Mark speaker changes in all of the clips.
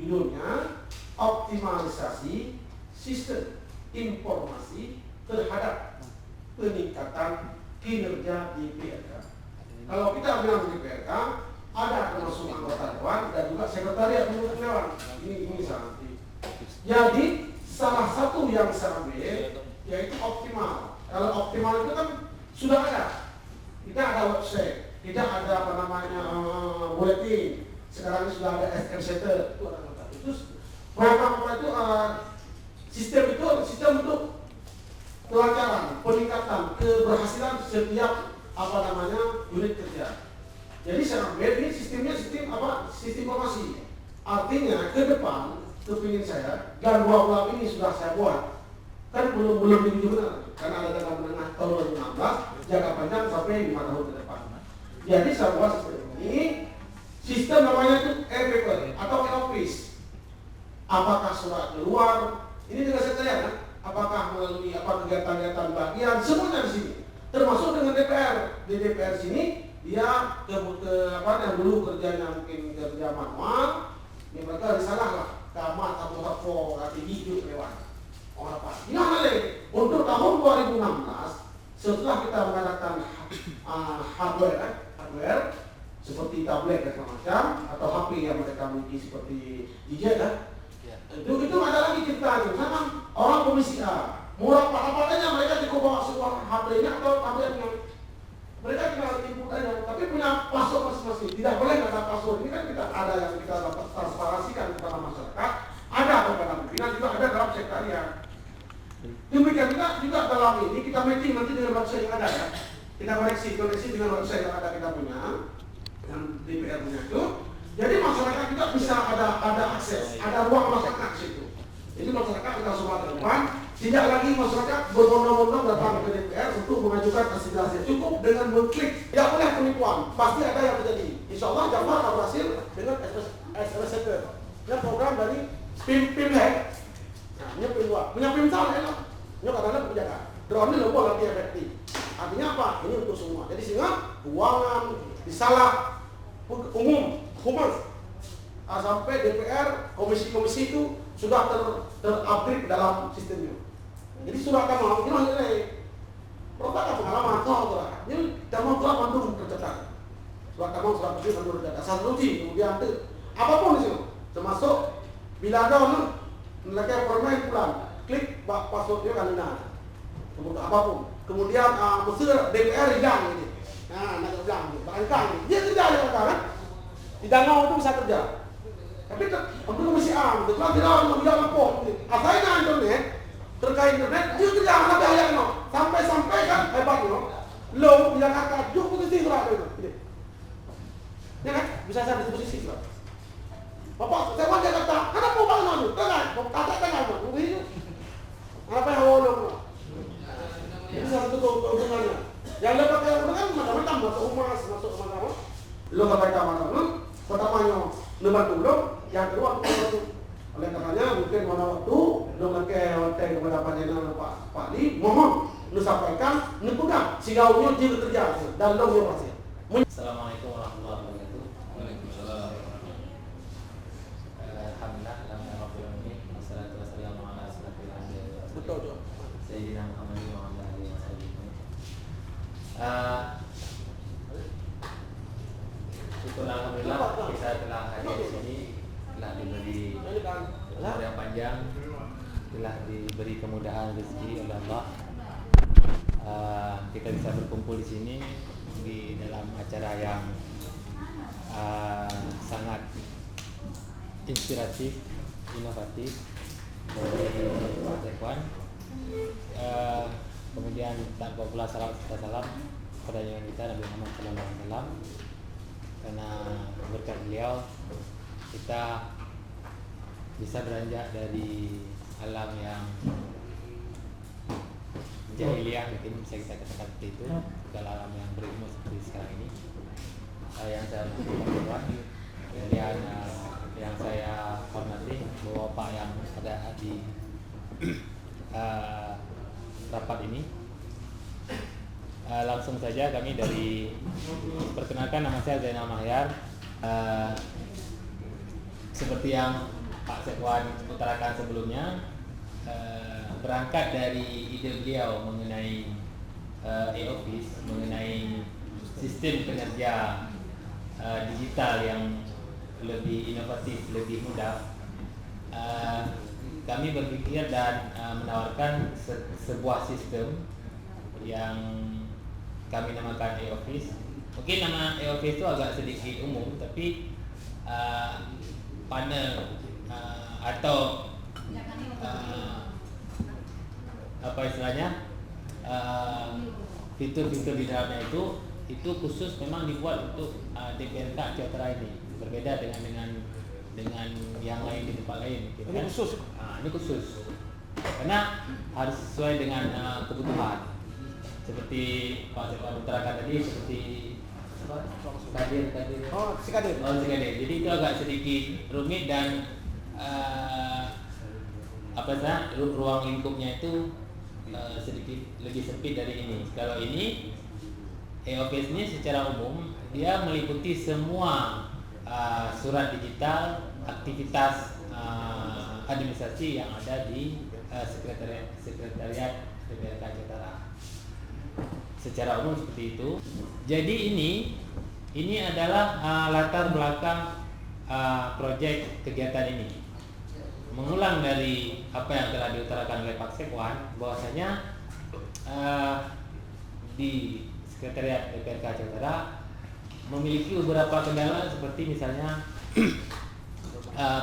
Speaker 1: Judulnya optimalisasi sistem informasi terhadap peningkatan kinerja DPRK. Kalau kita bilang DPRK, ada termasuk anggota dewan dan juga sekretariat anggota dewan. Ini sangat. Jadi salah satu yang saya ambil yaitu optimal. Kalau optimal itu kan sudah ada. Kita ada website, tidak ada bulletin. Sekarang ini sudah ada SM Center. Itu ada anggota. Terus program itu sistem untuk pelajaran, peningkatan keberhasilan setiap unit kerja. Jadi saya ambil ini sistemnya sistem informasi. Artinya ke depan kepingin saya dan 2 bulan ini sudah saya buat. Kan belum diuji benar karena ada jangka menengah tahun 2016, jangka panjang sampai 5 tahun ke depan. Jadi saya buat seperti ini. Sistem namanya itu e-paper atau e-office. Apakah surat keluar? Ini juga saya kan? Apakah melalui kegiatan-kegiatan bagian semuanya di sini. Termasuk dengan DPR. Di DPR sini dia yang dulu kerjanya mungkin kerja manual, ini mereka disalah lah. Kamat atau hafo hati hidup lewat. Untuk tahun 2016 setelah kita mengadakan hardware seperti tablet dan macam atau HP yang mereka miliki seperti DJ kan, itu ada lagi ceritanya. Sama orang komisi A murah apa-apanya mereka cukup bawa sebuah HP-nya atau tabletnya, mereka tinggal input aja, tapi punya password masing-masing. Tidak boleh nggak ada password. Ini kan kita ada yang kita dapat transparansikan kepada masyarakat, ada kepada pimpinan, juga ada dalam sekretariat. Demikian juga dalam ini kita matching nanti dengan website yang ada ya. Kita koneksi dengan website yang ada kita punya, yang DPR punya itu. Jadi masyarakat juga bisa ada akses, ada ruang masyarakat situ. Jadi masyarakat kita semua ke depan, tidak lagi masyarakat berbondong-bondong datang ke DPR untuk mengajukan aspirasi. Cukup dengan mengklik, tidak boleh penipuan, pasti ada yang terjadi. Insya Allah Jawa akan berhasil dengan SMS Center. Ini program dari PIM-PIM-Hack. Nah, ini PIM luar, punya PIM salah ya. Ini kadang-kadang penjaga. Drone ini lebih lebih efektif. Artinya apa? Ini untuk semua. Jadi sehingga keuangan, disalah, umum, humas, sampai DPR, komisi-komisi itu sudah terupgrade dalam sistemnya. Jadi surat kamu, ini maksudnya pertama pengalaman, ini kamu telah mandung tercatat. Surat kamu, surat kecil mandung tercatat. Satu uji, kemudian itu apapun di sini, termasuk bila ada orang mereka permain pulang, klik passwordnya kanina, kemudian apapun. Kemudian mesti DPR hilang gitu. Nah, nak bilang, bangkang, dia kerja yang kan? Di danau itu bisa kerja. Tapi untuk komisi A, betul tidak lapor. Asalnya internet terkait internet, dia kerja ada yang sampai kan hebatnya. Lo yang akan cukup posisi surat itu. Ya kan? Bisa saya di posisi surat. Bapak, saya wajar kata, kenapa mau bangun itu? Tengah, begitu. Apa yang awalnya? Ini satu keuntungannya. Yang dapat keuntungan macam-macam, masuk humas, masuk mana-mana. Lo kata mana-mana, pertamanya membantu belum, yang kedua membantu. Oleh karenanya mungkin pada waktu lo ngeke kepada Pak Jenderal Pak Li, mohon lo sampaikan, lo pegang sigaunya dia kerja dan lo dia pasti.
Speaker 2: Assalamualaikum warahmatullahi wabarakatuh.
Speaker 3: Waalaikumsalam.
Speaker 2: Alhamdulillah, alhamdulillah, wassalatu wassalamu ala asyrafil anbiya'i.
Speaker 1: Betul.
Speaker 2: Sayyidina Muhammad wa ala alihi wasallam. Syukur alhamdulillah kita telah hadir di sini, telah diberi umur yang panjang, telah diberi kemudahan rezeki oleh Allah. Kita bisa berkumpul di sini di dalam acara yang sangat inspiratif, inovatif dari Pak Zekwan. Kemudian tanpa pula salam pada junjungan kita Nabi Muhammad SAW, karena berkat beliau kita bisa beranjak dari alam yang jahiliyah, mungkin bisa kita katakan seperti itu, ke alam yang berilmu seperti sekarang ini. Yang saya hormati, kemudian yang saya hormati Bapak yang ada di rapat ini. Langsung saja kami dari perkenalkan, nama saya Zainal Mahyar. Seperti yang Pak Sekwan utarakan sebelumnya, berangkat dari ide beliau mengenai e-office, mengenai sistem kinerja digital yang lebih inovatif, lebih mudah, kami berpikir dan menawarkan sebuah sistem yang kami namakan e-office. Mungkin nama e-office itu agak sedikit umum, tapi panel atau apa istilahnya, fitur-fitur di dalamnya itu khusus memang dibuat untuk DPRK Aciatara ini, berbeda dengan yang lain di tempat lain. Gitu,
Speaker 1: Ini khusus.
Speaker 2: Ini khusus karena harus sesuai dengan kebutuhan. Seperti Pak Sekwan utarakan tadi, seperti kadir.
Speaker 1: Si kadir.
Speaker 2: Jadi itu agak sedikit rumit dan ruang lingkupnya itu sedikit lebih sempit dari ini. Kalau ini e-office ini secara umum dia meliputi semua surat digital, aktivitas administrasi yang ada di sekretariat DPRK Aciatara. Secara umum seperti itu. Jadi ini adalah latar belakang proyek kegiatan ini. Mengulang dari apa yang telah diutarakan oleh Pak Sekwan, bahwasanya di sekretariat DPRK Aciatara memiliki beberapa kendala, seperti misalnya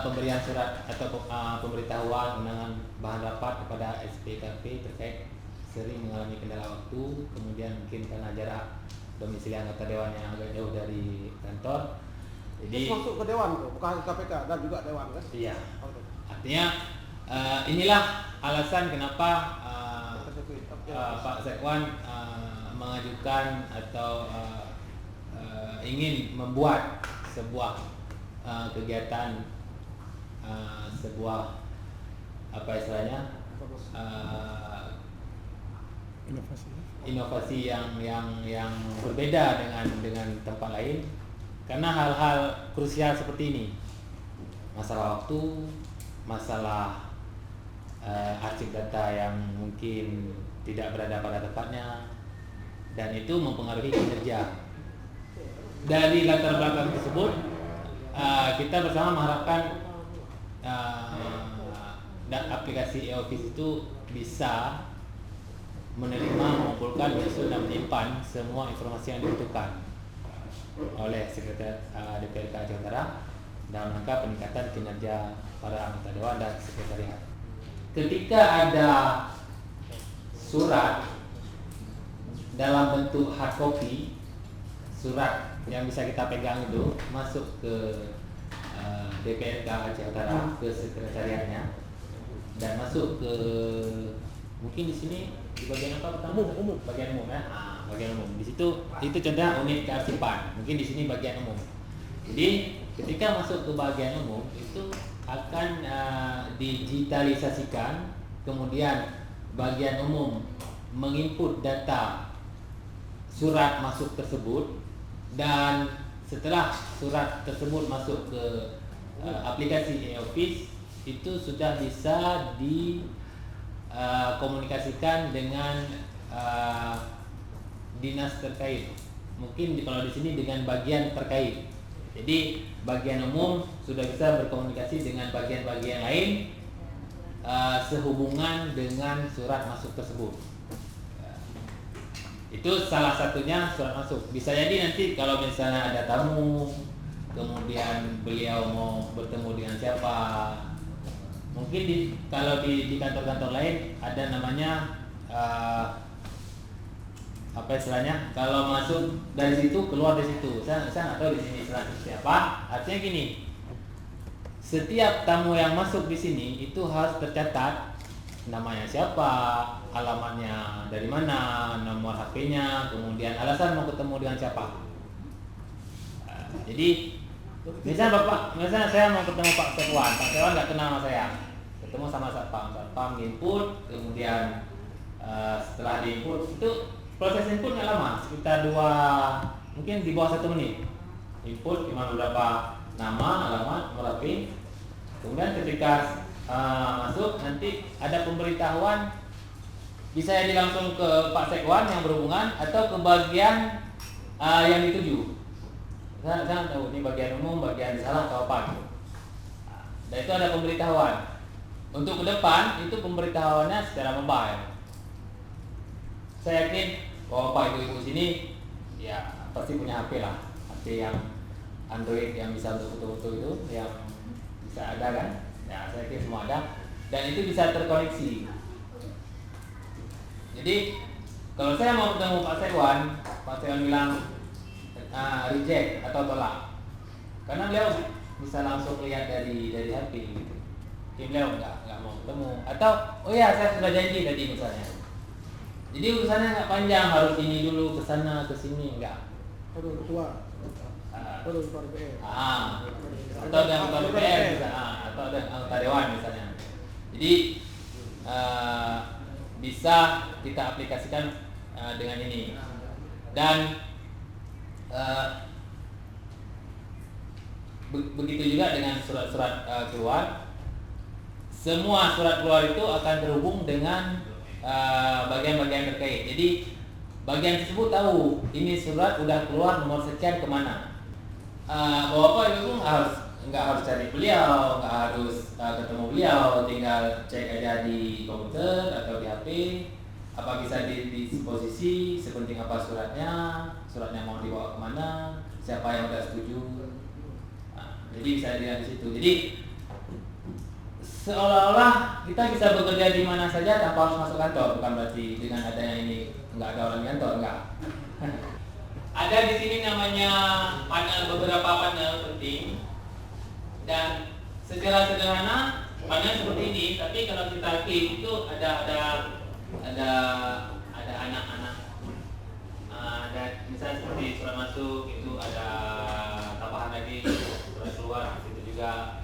Speaker 2: pemberian surat atau pemberitahuan undangan bahan rapat kepada SPKP terkait sering mengalami kendala waktu, kemudian mungkin karena jarak domisili anggota dewan yang agak jauh dari kantor. Jadi
Speaker 1: masuk ke dewan tuh, bukan KPK dan juga dewan kan?
Speaker 2: Iya. Artinya inilah alasan kenapa Pak Sekwan mengajukan atau ingin membuat sebuah kegiatan, sebuah apa istilahnya, inovasi yang berbeda dengan tempat lain, karena hal-hal krusial seperti ini, masalah waktu, masalah arsip data yang mungkin tidak berada pada tempatnya, dan itu mempengaruhi kinerja. Dari latar belakang tersebut, kita bersama mengharapkan aplikasi e-office itu bisa menerima, mengumpulkan, menyusun dan menyimpan semua informasi yang dibutuhkan oleh sekretariat DPRK Aciatara dalam rangka peningkatan kinerja para anggota dewan dan sekretariat. Ketika ada surat dalam bentuk hard copy, surat yang bisa kita pegang itu masuk ke DPRK Aciatara, ke sekretariatnya, dan masuk ke, mungkin di sini di bagian apa pertama?
Speaker 1: Umum.
Speaker 2: Bagian umum ya. Bagian umum. Di situ itu contohnya unit kearsipan. Mungkin di sini bagian umum. Jadi ketika masuk ke bagian umum itu akan digitalisasikan, kemudian bagian umum menginput data surat masuk tersebut, dan setelah surat tersebut masuk ke aplikasi e-office, itu sudah bisa komunikasikan dengan dinas terkait. Mungkin kalau di sini dengan bagian terkait. Jadi bagian umum sudah bisa berkomunikasi dengan bagian-bagian lain sehubungan dengan surat masuk tersebut. Itu salah satunya surat masuk. Bisa jadi nanti kalau misalnya ada tamu, kemudian beliau mau bertemu dengan siapa, mungkin kalau di kantor-kantor lain ada namanya apa istilahnya, kalau masuk dari situ keluar dari situ. Saya nggak tahu di sini istilahnya siapa. Artinya gini, setiap tamu yang masuk di sini itu harus tercatat namanya siapa, alamatnya dari mana, nomor HP-nya, kemudian alasan mau ketemu dengan siapa. Jadi misalnya saya mau ketemu Pak Sekwan nggak kenal sama saya, ketemu sama satpam input, kemudian setelah diinput itu proses input nggak lama, sekitar mungkin di bawah 1 menit. Input cuma beberapa nama, alamat, nomor HP, Kemudian ketika masuk nanti ada pemberitahuan, bisa jadi langsung ke Pak Sekwan yang berhubungan atau ke bagian yang dituju. Saya tahu ini bagian umum, bagian salah atau apa gitu. Dan itu ada pemberitahuan. Untuk ke depan itu pemberitahuannya secara mobile. Saya yakin bahwa Pak Ibu sini ya pasti punya HP lah, HP yang Android yang bisa untuk foto-foto itu, yang bisa ada kan? Ya saya yakin semua ada. Dan itu bisa terkoneksi. Jadi kalau saya mau ketemu Pak Sekwan bilang reject atau tolak, karena beliau bisa langsung lihat dari HP gitu. Beliau nggak mau ketemu, atau oh ya saya sudah janji tadi misalnya. Jadi urusannya nggak panjang, harus ini dulu ke sana ke sini, enggak.
Speaker 3: Aduh ketua. Aduh ketua DPR.
Speaker 2: Atau dengan ketua DPR atau dengan anggota dewan misalnya. Jadi bisa kita aplikasikan dengan ini. Dan begitu juga dengan surat-surat keluar. Semua surat keluar itu akan terhubung dengan bagian-bagian terkait. Jadi bagian tersebut tahu ini surat udah keluar nomor sekian kemana. Bapak Ibu nggak harus cari beliau, nggak harus ketemu beliau, tinggal cek aja di komputer atau di HP. Apa bisa disposisi, sepenting apa suratnya mau dibawa kemana, siapa yang udah setuju. Jadi bisa dilihat di situ. Jadi seolah-olah kita bisa bekerja di mana saja tanpa harus masuk kantor. Bukan berarti dengan adanya ini nggak ada orang kantor, enggak. Ada di sini namanya beberapa panel penting, dan secara sederhana panel seperti ini. Tapi kalau kita klik itu ada anak-anak. Ada misalnya seperti surat masuk itu ada tambahan lagi, surat keluar itu juga.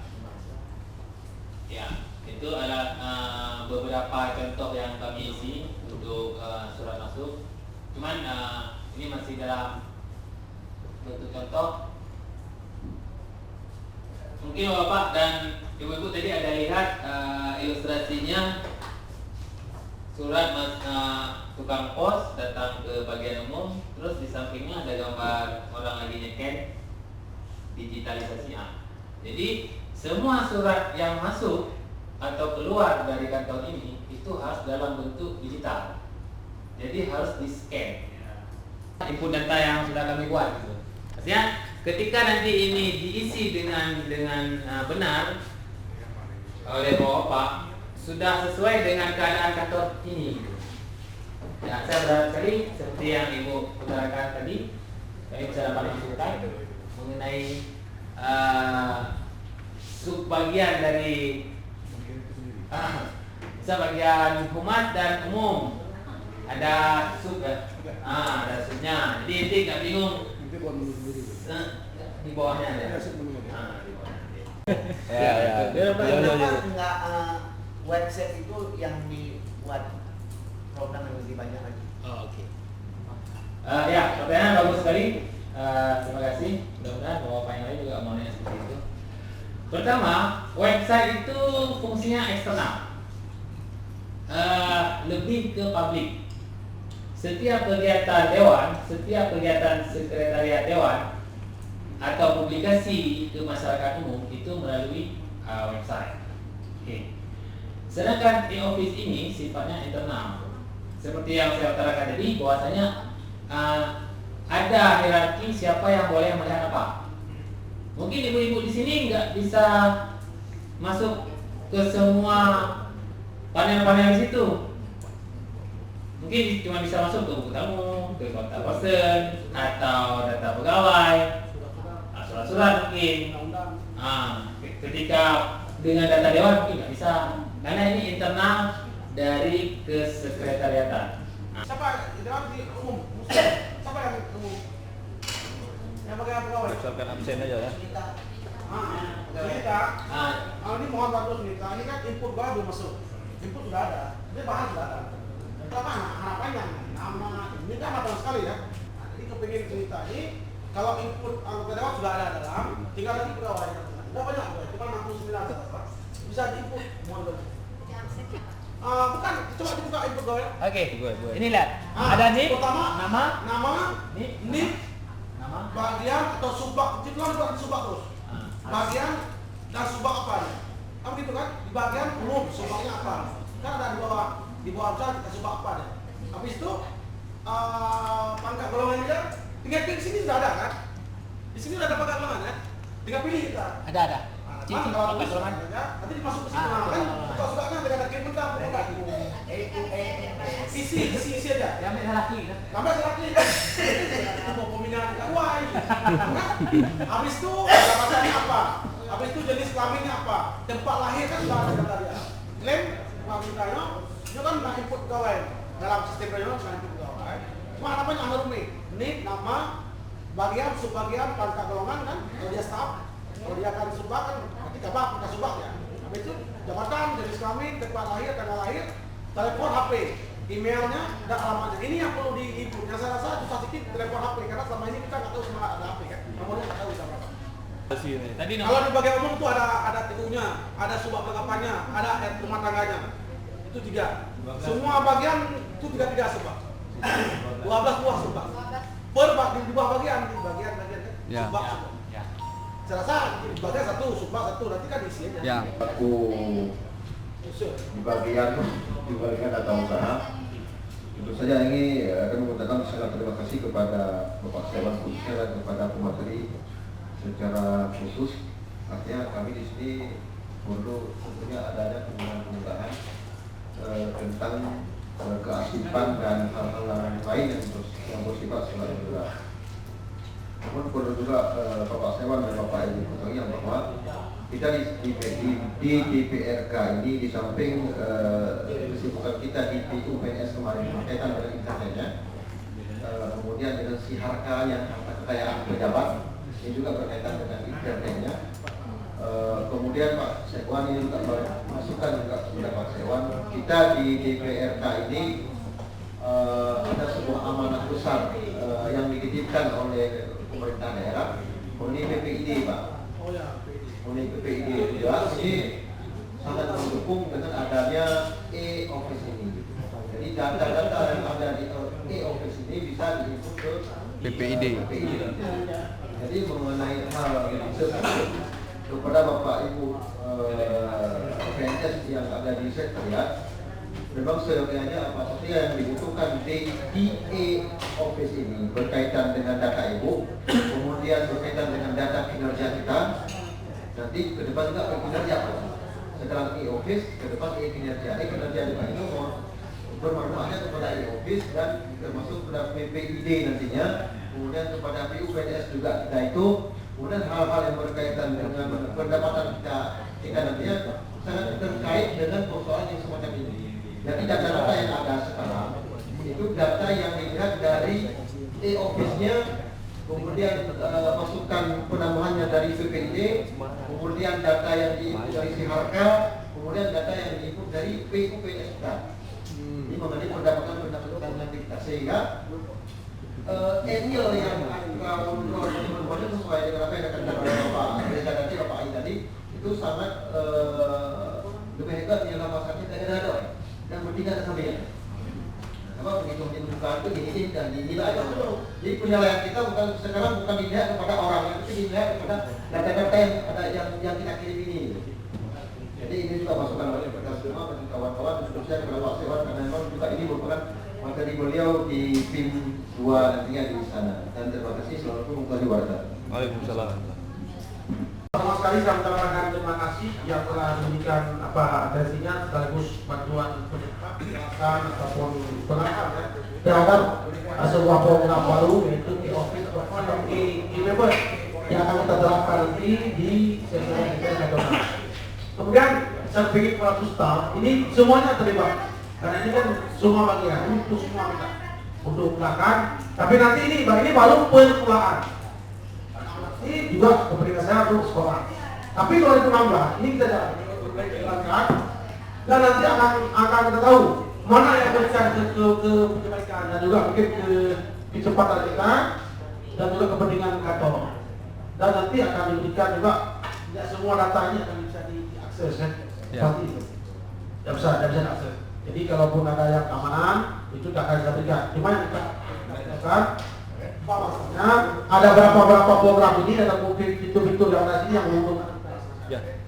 Speaker 2: Ya, itu ada beberapa contoh yang kami isi untuk surat masuk. Cuman ini masih dalam bentuk contoh. Mungkin Bapak dan Ibu-ibu tadi ada lihat ilustrasinya surat tukang pos datang ke bagian umum, terus di sampingnya ada gambar orang lagi nyeken digitalisasi. Jadi semua surat yang masuk atau keluar dari kantor ini itu harus dalam bentuk digital. Jadi harus di-scan. Input data yang sudah kami buat gitu. Artinya ketika nanti ini diisi dengan benar oleh Bapak, sudah sesuai dengan keadaan kantor ini. Ya, saya berharap sekali seperti yang Ibu utarakan tadi, kami bisa dapat masukan mengenai subbagian dari bisa bagian humas dan umum, ada sub ada subnya. Jadi nanti nggak bingung di bawahnya ada.
Speaker 4: Kenapa nggak website itu yang dibuat program yang lebih banyak lagi?
Speaker 2: Oh, oke. Ya, pertanyaan bagus sekali. Terima kasih. Mudah-mudahan Bapak yang lain juga mau nanya seperti itu. Pertama, website itu fungsinya eksternal, lebih ke publik. Setiap kegiatan dewan, setiap kegiatan sekretariat dewan atau publikasi ke masyarakat umum itu melalui website. Oke. Sedangkan e-office ini sifatnya internal. Seperti yang saya utarakan tadi, bahwasanya ada hierarki siapa yang boleh melihat apa. Mungkin ibu-ibu di sini nggak bisa masuk ke semua panel-panel di situ. Mungkin cuma bisa masuk ke buku tamu, ke kontak person, atau data pegawai, surat-surat mungkin. Ketika dengan data dewan mungkin nggak bisa, karena ini internal dari kesekretariatan.
Speaker 1: Siapa dewan di umum? Siapa yang umum? Yang bagian pegawai?
Speaker 5: Misalkan absen aja ya.
Speaker 1: Sunita. Ini mohon bantu Sunita. Ini kan input gua belum masuk. Input sudah ada. Ini bahan sudah ada. Apa harapannya? Nama ini kan matang sekali ya. Jadi kepingin Sunita ini kalau input anggota dewan sudah ada dalam, tinggal lagi pegawai. Tidak banyak, cuma 69 Pak. Bisa diinput mohon. Bukan, coba dibuka input gue ya.
Speaker 2: Oke. Ini lihat. Ada nik,
Speaker 1: pertama nama, nik,
Speaker 2: nama,
Speaker 1: bagian atau subbak. Titulan bukan subbak terus. Bagian dan subbak apa nih? Kan gitu kan? Di bagian umum subbaknya apa? Kan ada di bawah misalnya kita subbak apa nih? Habis itu pangkat golongannya tinggal klik sini sudah ada kan? Di sini sudah ada pangkat golongan kan? Tinggal pilih kita.
Speaker 2: Ada. Cici pangkat golongan.
Speaker 1: Nanti masuk ke sini kan? Kalau sudah kan tidak ada klik mentah, bukan? Isi aja.
Speaker 2: Yang ambil laki.
Speaker 1: Tambah laki. Mau pemindahan ke uai. Habis itu jabatannya apa? Habis itu jenis kelaminnya apa? Tempat lahir kan sudah ada data dia. Klaim kelaminnya itu kan nggak input pegawai. Dalam sistem regional nggak input pegawai. Cuma namanya ada nik, nama, bagian, subbagian, pangkat golongan kan. Kalau dia staff, kalau dia akan subbak kan nanti cabak, bukan subbak ya. Habis itu jabatan, jenis kelamin, tempat lahir, tanggal lahir, telepon HP, emailnya dan alamatnya. Ini yang perlu diinput. Yang saya rasa susah sedikit telepon HP karena selama ini kita nggak tahu semua ada HP kan. Nomornya nggak tahu berapa.
Speaker 2: Tadi
Speaker 1: Kalau di bagian umum itu ada TU-nya, ada subbak pelengkapannya, ada rumah tangganya. Itu 3. Semua bagian itu 3 subbak. 12 buah subbak. Per di bawah bagian kan. Subbak.
Speaker 2: Ya.
Speaker 1: Saya rasa di bagian 1, subbak 1, nanti kan isi aja.
Speaker 2: Ya.
Speaker 5: Aku di bagian data usaha. Tentu saja ini akan mengucapkan sangat terima kasih kepada Bapak Sewan khususnya dan kepada pemateri secara khusus. Artinya kami di sini perlu tentunya adanya kemudahan tentang keasipan dan hal-hal lain yang bersifat selanjutnya. Namun perlu juga Bapak Sewan dan Bapak Ibu ketahui bahwa kita di DPRK ini di samping kesibukan kita di PUPNS kemarin berkaitan dengan internetnya, kemudian dengan si harga yang kekayaan pejabat ini juga berkaitan dengan internetnya. Kemudian Pak Sewan ini juga masukkan juga kepada Pak Sewan, kita di DPRK ini ada sebuah amanah besar yang dititipkan oleh pemerintah daerah mengenai PPID Pak. Mengenai PPID juga ini sangat mendukung dengan adanya e-office ini. Jadi data-data yang ada di e-office ini bisa diinput ke PPID. Jadi mengenai hal tersebut kepada Bapak Ibu PNS yang ada di sekretariat, memang seyogianya apa saja yang dibutuhkan di e-office ini berkaitan dengan data Ibu, kemudian berkaitan dengan data kinerja kita. Nanti ke depan juga kinerja, setelah e-office ke depan e-kinerja. E-kinerja juga itu bermanfaatnya kepada e-office dan termasuk kepada PPID nantinya, kemudian kepada PUPNS juga kita itu, kemudian hal-hal yang berkaitan dengan pendapatan kita nantinya sangat terkait dengan persoalan yang semacam ini. Jadi data-data yang ada sekarang itu data yang dilihat dari e-office-nya, kemudian masukan penambahannya dari PPID, kemudian data yang diinput dari si harga, kemudian data yang diinput dari PUPNS. Ini mengenai pendapatan nanti kita, sehingga annual yang akan sesuai dengan apa yang akan dilakukan Bapak Reza dan Bapak Ai tadi itu sangat lebih hebat di dalam pasarnya daerah dan bertingkat sampai apa penghitung-hitungan itu ini dan dinilai. Jadi penilaian kita sekarang bukan dilihat kepada orang, tapi dilihat kepada data-data yang kita kirim ini. Jadi ini juga masukan oleh kita semua bagi kawan-kawan, khususnya kepada Pak Sewan, karena memang juga ini merupakan materi beliau di PIM 2 nantinya di sana. Dan terima kasih, selamat mengikuti warga.
Speaker 6: Waalaikumsalam.
Speaker 1: Pertama sekali saya mengucapkan terima kasih yang telah memberikan atensinya sekaligus bantuan penjelasan ataupun pengarahan terhadap sebuah program baru yaitu e-office atau e-member yang akan kita terapkan nanti di sekretariat DPR nasional. Kemudian saya pikir para staff ini semuanya terlibat karena ini kan semua bagian untuk semua kita untuk belakang. Tapi nanti ini baru permulaan. Ini juga kepentingan saya untuk sekolah. Tapi 2016 ini kita jalankan dan nanti akan kita tahu mana yang berikan ke perbaikan dan juga mungkin ke kecepatan kita dan juga kepentingan kantor. Dan nanti akan diberikan juga Tidak semua datanya akan bisa diakses kan?
Speaker 6: Ya.
Speaker 1: Seperti itu. Tidak bisa diakses. Jadi kalaupun ada yang keamanan itu tidak akan kita berikan. Cuma yang kita katakan, maksudnya ada berapa program ini, ada fitur-fitur yang ada sini yang menguntungkan.
Speaker 6: Ya.